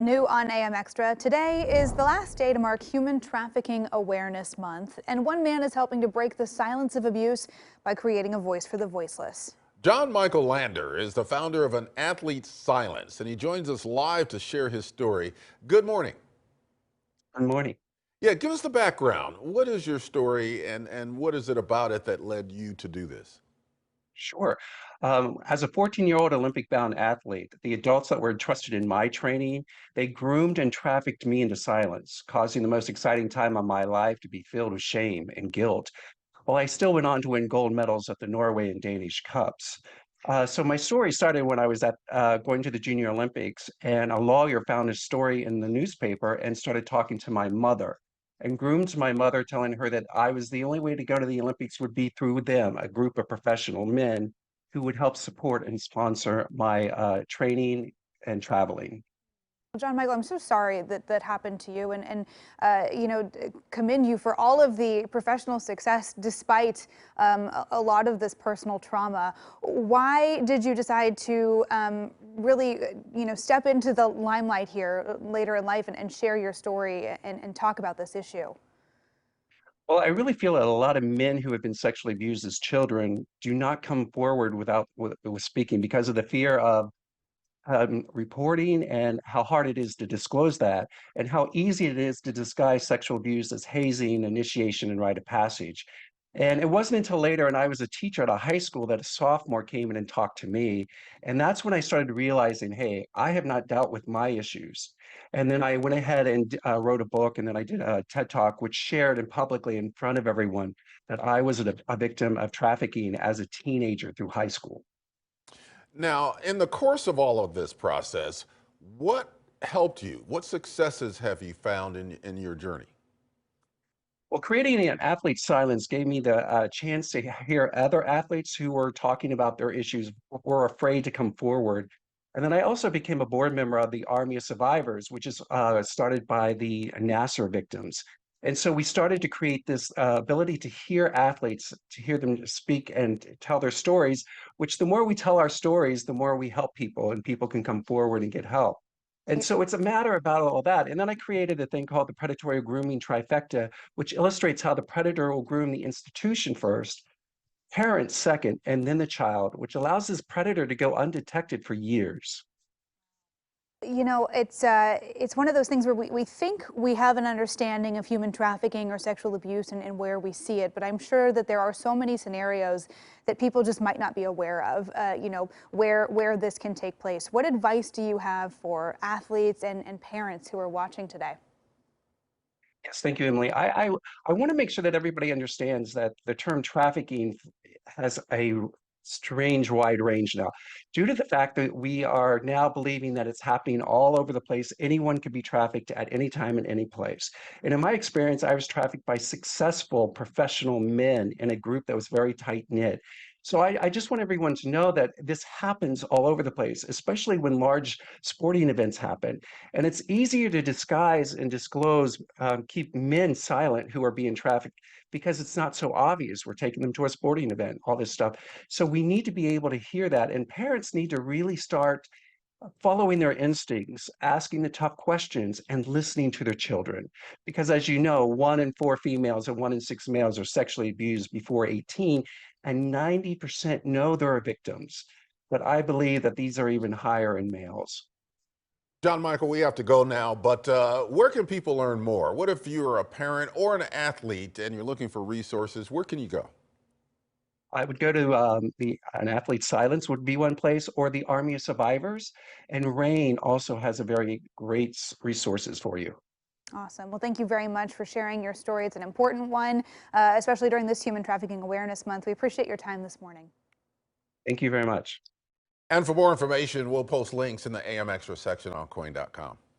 New on AM Extra, today is the last day to mark Human Trafficking Awareness Month, and one man is helping to break the silence of abuse by creating a voice for the voiceless. John Michael Lander is the founder of An Athlete's Silence, and he joins us live to share his story. Good morning. Good morning. Yeah, give us the background. What is your story and what is it about it that led you to do this? Sure. As a 14-year-old Olympic-bound athlete, the adults that were entrusted in my training, they groomed and trafficked me into silence, causing the most exciting time of my life to be filled with shame and guilt, while I still went on to win gold medals at the Norway and Danish Cups. So my story started when I was at going to the Junior Olympics, and a lawyer found a story in the newspaper and started talking to my mother and groomed my mother, telling her that I was the only way to go to the Olympics would be through them, a group of professional men who would help support and sponsor my training and traveling. Well, John Michael, I'm so sorry that that happened to you, commend you for all of the professional success despite a lot of this personal trauma. Why did you decide to really, step into the limelight here later in life and share your story and talk about this issue? Well, I really feel that a lot of men who have been sexually abused as children do not come forward with speaking because of the fear of reporting and how hard it is to disclose that, and how easy it is to disguise sexual abuse as hazing, initiation, and rite of passage. And it wasn't until later, and I was a teacher at a high school, that a sophomore came in and talked to me. And that's when I started realizing, hey, I have not dealt with my issues. And then I went ahead and wrote a book, and then I did a TED Talk, which shared and publicly in front of everyone that I was a victim of trafficking as a teenager through high school. Now, in the course of all of this process, what helped you? What successes have you found in your journey? Well, creating an athlete silence gave me the chance to hear other athletes who were talking about their issues, were afraid to come forward. And then I also became a board member of the Army of Survivors, which is started by the Nasser victims. And so we started to create this ability to hear athletes, to hear them speak and tell their stories, which the more we tell our stories, the more we help people and people can come forward and get help. And so it's a matter about all that. And then I created a thing called the predatory grooming trifecta, which illustrates how the predator will groom the institution first, parents second, and then the child, which allows this predator to go undetected for years. It's one of those things where we think we have an understanding of human trafficking or sexual abuse and where we see it, but I'm sure that there are so many scenarios that people just might not be aware of, where this can take place. What advice do you have for athletes and parents who are watching today? Yes, thank you, Emily. I want to make sure that everybody understands that the term trafficking has a strange wide range now. Due to the fact that we are now believing that it's happening all over the place, anyone could be trafficked at any time in any place. And in my experience, I was trafficked by successful professional men in a group that was very tight knit. So I just want everyone to know that this happens all over the place, especially when large sporting events happen. And it's easier to disguise and disclose, keep men silent who are being trafficked because it's not so obvious. We're taking them to a sporting event, all this stuff. So we need to be able to hear that. And parents need to really start following their instincts, asking the tough questions, and listening to their children. Because as you know, 1 in 4 females and 1 in 6 males are sexually abused before 18, and 90% know they're victims. But I believe that these are even higher in males. John Michael, we have to go now, but where can people learn more? What if you're a parent or an athlete and you're looking for resources? Where can you go? I would go to the An Athlete's Silence would be one place, or the Army of Survivors. And RAIN also has a very great resources for you. Awesome. Well, thank you very much for sharing your story. It's an important one, especially during this Human Trafficking Awareness Month. We appreciate your time this morning. Thank you very much. And for more information, we'll post links in the AM Extra section on coin.com.